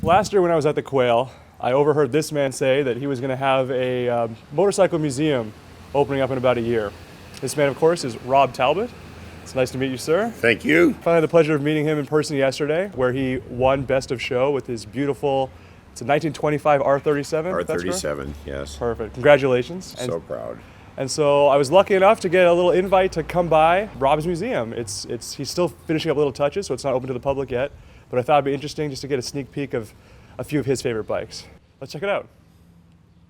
Last year when I was at the Quail, I overheard this man say that he was going to have a motorcycle museum opening up in about a year. This man, of course, is Robb Talbott. It's nice to meet you, sir. Thank you. Finally had the pleasure of meeting him in person yesterday, where he won Best of Show with his beautiful, it's a 1925 R37. R37, yes. Perfect. Congratulations. So proud. And so I was lucky enough to get a little invite to come by Robb's museum. He's still finishing up little touches, so it's not open to the public yet. But I thought it'd be interesting just to get a sneak peek of a few of his favorite bikes. Let's check it out.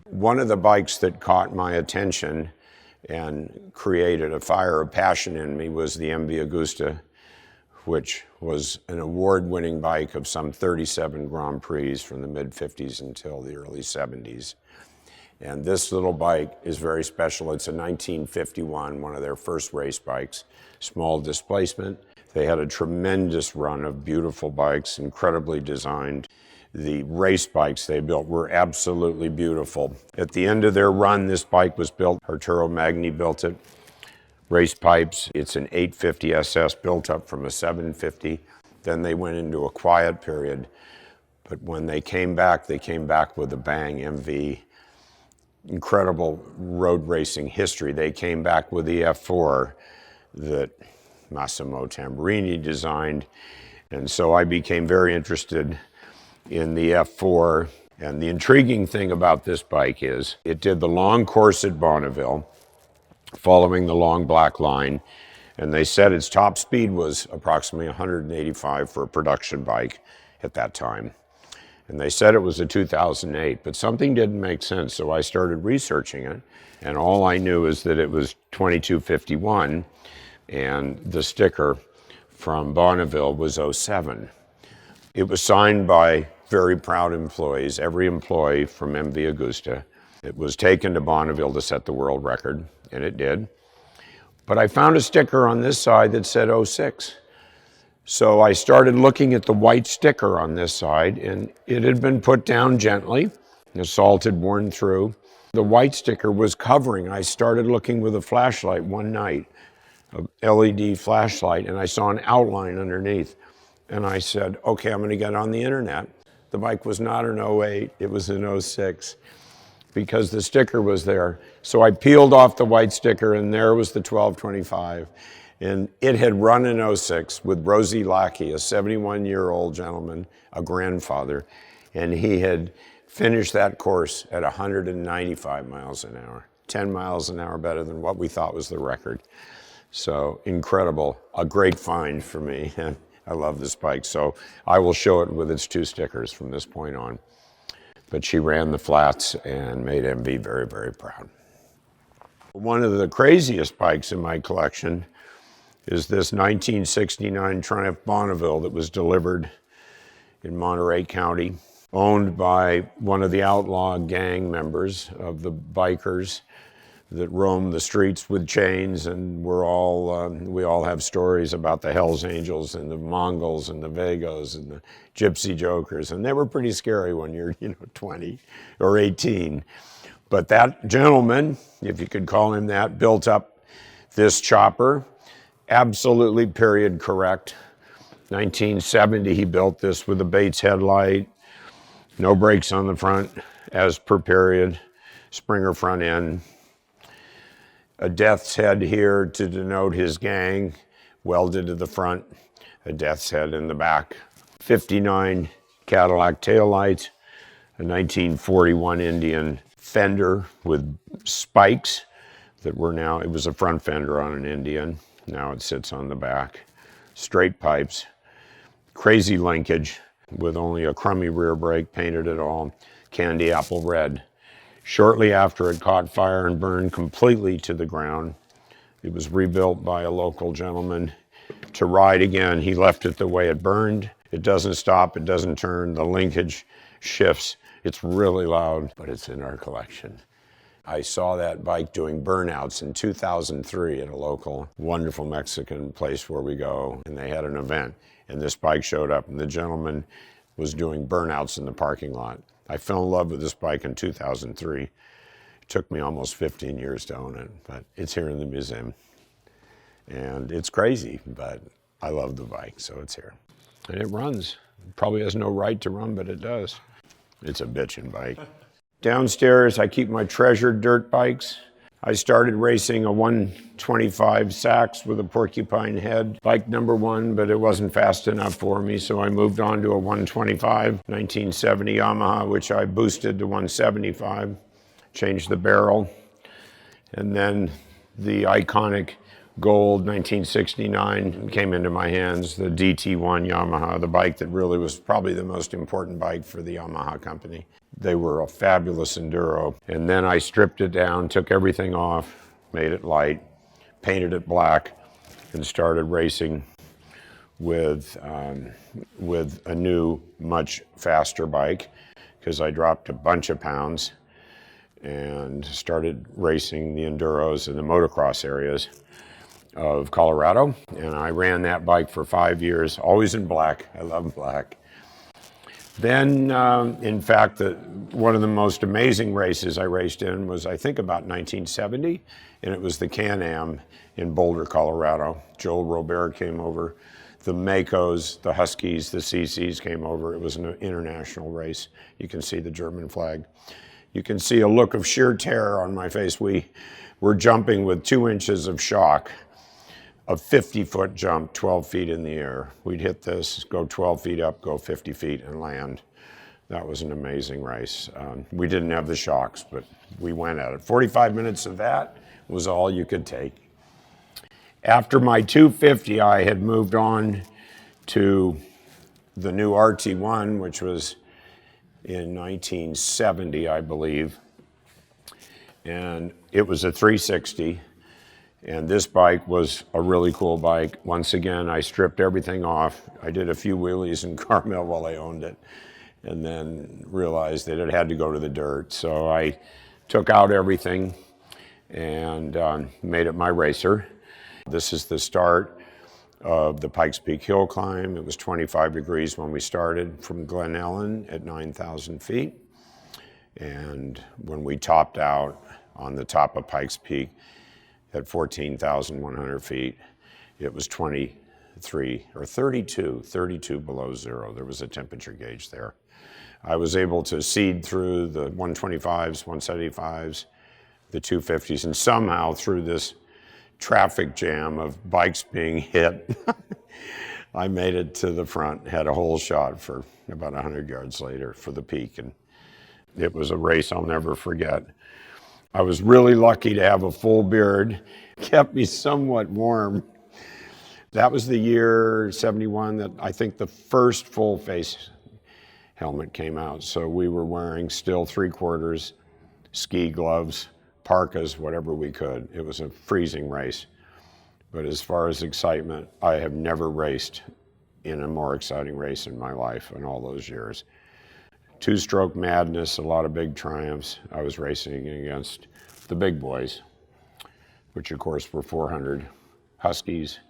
One of the bikes that caught my attention and created a fire of passion in me was the MV Agusta, which was an award-winning bike of some 37 Grand Prix from the mid-50s until the early 70s. And this little bike is very special. It's a 1951, one of their first race bikes, small displacement. They had a tremendous run of beautiful bikes, incredibly designed. The race bikes they built were absolutely beautiful. At the end of their run, this bike was built. Arturo Magni built it. Race pipes, it's an 850 SS built up from a 750. Then they went into a quiet period. But when they came back with a bang. MV, incredible road racing history. They came back with the F4 that Massimo Tamburini designed. And so I became very interested in the F4. And the intriguing thing about this bike is it did the long course at Bonneville, following the long black line. And they said its top speed was approximately 185 for a production bike at that time. And they said it was a 2008, but something didn't make sense. So I started researching it. And all I knew is that it was 2251 and the sticker from Bonneville was 07. It was signed by very proud employees, every employee from MV Agusta. It was taken to Bonneville to set the world record, and it did. But I found a sticker on this side that said 06. So I started looking at the white sticker on this side, and it had been put down gently. The salt had worn through. The white sticker was covering. I started looking with a flashlight one night, a LED flashlight, and I saw an outline underneath. And I said, okay, I'm going to get on the internet. The bike was not an 08, it was an 06 because the sticker was there. So I peeled off the white sticker and there was the 1225. And it had run in 06 with Rosie Lackey, a 71-year-old gentleman, a grandfather. And he had finished that course at 195 miles an hour, 10 miles an hour better than what we thought was the record. So incredible, a great find for me. I love this bike, so I will show it with its two stickers from this point on. But she ran the flats and made MV very, very proud. One of the craziest bikes in my collection is this 1969 Triumph Bonneville that was delivered in Monterey County, owned by one of the outlaw gang members of the bikers that roam the streets with chains, and we all have stories about the Hells Angels and the Mongols and the Vagos and the Gypsy Jokers, and they were pretty scary when you're 20 or 18. But that gentleman, if you could call him that, built up this chopper, absolutely period correct. 1970 he built this with a Bates headlight, no brakes on the front as per period, Springer front end. A death's head here to denote his gang, welded to the front, a death's head in the back. 59 Cadillac taillights, a 1941 Indian fender with spikes that were now, it was a front fender on an Indian, now it sits on the back. Straight pipes, crazy linkage with only a crummy rear brake, painted it all, candy apple red. Shortly after it caught fire and burned completely to the ground. It was rebuilt by a local gentleman to ride again. He left it the way it burned. It doesn't stop, it doesn't turn, the linkage shifts. It's really loud, but it's in our collection. I saw that bike doing burnouts in 2003 at a local, wonderful Mexican place where we go, and they had an event, and this bike showed up, and the gentleman was doing burnouts in the parking lot. I fell in love with this bike in 2003. It took me almost 15 years to own it, but it's here in the museum. And it's crazy, but I love the bike, so it's here. And it runs Probably has no right to run, but it does. It's a bitchin' bike. Downstairs, I keep my treasured dirt bikes. I started racing a 125 Sachs with a porcupine head, bike number one, but it wasn't fast enough for me, so I moved on to a 125 1970 Yamaha, which I boosted to 175, changed the barrel, and then the iconic gold 1969 came into my hands, the DT1 Yamaha, the bike that really was probably the most important bike for the Yamaha company. They were a fabulous enduro. And then I stripped it down, took everything off, made it light, painted it black, and started racing with a new, much faster bike, because I dropped a bunch of pounds and started racing the enduros and the motocross areas of Colorado. And I ran that bike for 5 years, always in black. I love black. Then, in fact, one of the most amazing races I raced in was, I think, about 1970, and it was the Can-Am in Boulder, Colorado. Joel Robert came over. The Makos, the Huskies, the CCs came over. It was an international race. You can see the German flag. You can see a look of sheer terror on my face. We were jumping with 2 inches of shock. A 50-foot jump, 12 feet in the air. We'd hit this, go 12 feet up, go 50 feet, and land. That was an amazing race. We didn't have the shocks, but we went at it. 45 minutes of that was all you could take. After my 250, I had moved on to the new RT1, which was in 1970, I believe. And it was a 360. And this bike was a really cool bike. Once again, I stripped everything off. I did a few wheelies in Carmel while I owned it, and then realized that it had to go to the dirt. So I took out everything and made it my racer. This is the start of the Pikes Peak hill climb. It was 25 degrees when we started from Glen Ellen at 9,000 feet. And when we topped out on the top of Pikes Peak, at 14,100 feet, it was 23 or 32 below zero. There was a temperature gauge there. I was able to seed through the 125s, 175s, the 250s, and somehow through this traffic jam of bikes being hit, I made it to the front, had a hole shot for about 100 yards later for the peak, and it was a race I'll never forget. I was really lucky to have a full beard, kept me somewhat warm. That was the year 71 that I think the first full face helmet came out. So we were wearing still 3/4 ski gloves, parkas, whatever we could. It was a freezing race. But as far as excitement, I have never raced in a more exciting race in my life in all those years. 2-stroke madness, a lot of big triumphs. I was racing against the big boys, which of course were 400 Huskies,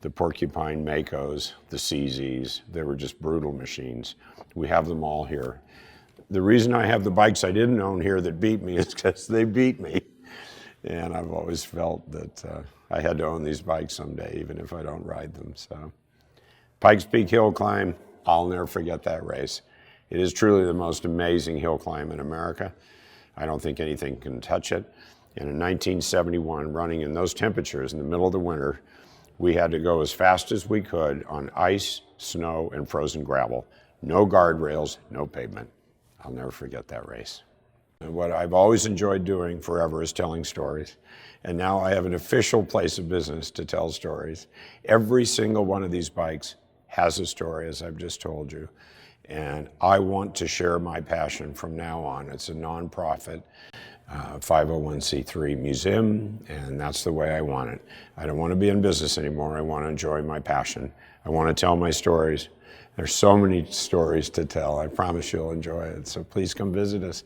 the Porcupine Makos, the CZs. They were just brutal machines. We have them all here. The reason I have the bikes I didn't own here that beat me is because they beat me. And I've always felt that I had to own these bikes someday, even if I don't ride them. So, Pikes Peak hill climb, I'll never forget that race. It is truly the most amazing hill climb in America. I don't think anything can touch it. And in 1971, running in those temperatures in the middle of the winter, we had to go as fast as we could on ice, snow, and frozen gravel. No guardrails, no pavement. I'll never forget that race. And what I've always enjoyed doing forever is telling stories. And now I have an official place of business to tell stories. Every single one of these bikes has a story, as I've just told you. And I want to share my passion from now on. It's a nonprofit 501c3 museum, and that's the way I want it. I don't want to be in business anymore. I want to enjoy my passion. I want to tell my stories. There's so many stories to tell. I promise you'll enjoy it. So please come visit us.